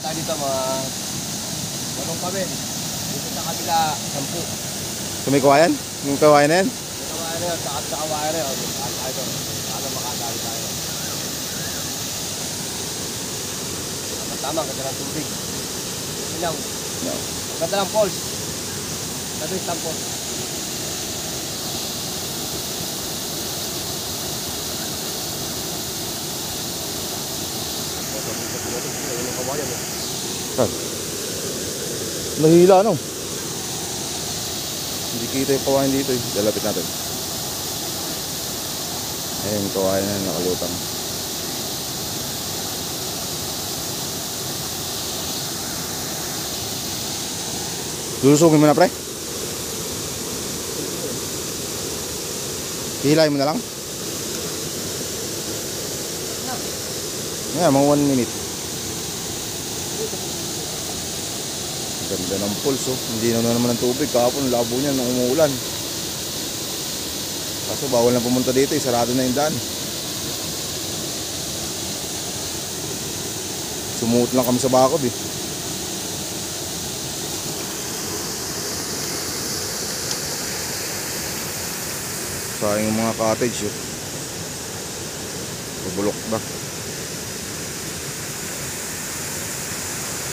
tayo dito mga walong kami. Dito sa kabila, 10. So may kawayan? Yung kawayan na yan? May kawayan na yun, sa kawayan na yun. Tayo doon. Para makadali tayo. Tama, ganda ng tubig. Ilaw. Ang ganda ng falls. Labis ng falls. Nahila no? Hindi kita yung kawayan dito eh. Lalapit natin. Ayun yung kawayan na nakalutang. Lulusugin mo na pre? Hihilahin mo na lang? Yan, mga 1 minute. Ganda ng pulse oh. Hindi na naman ng tubig. Kahapon labo niya nung umuulan. Kaso bawal na pumunta dito eh. Sarado na yung daan. Sumuot lang kami sa bakod eh. Sayang yung mga cottage eh. Bubulok na.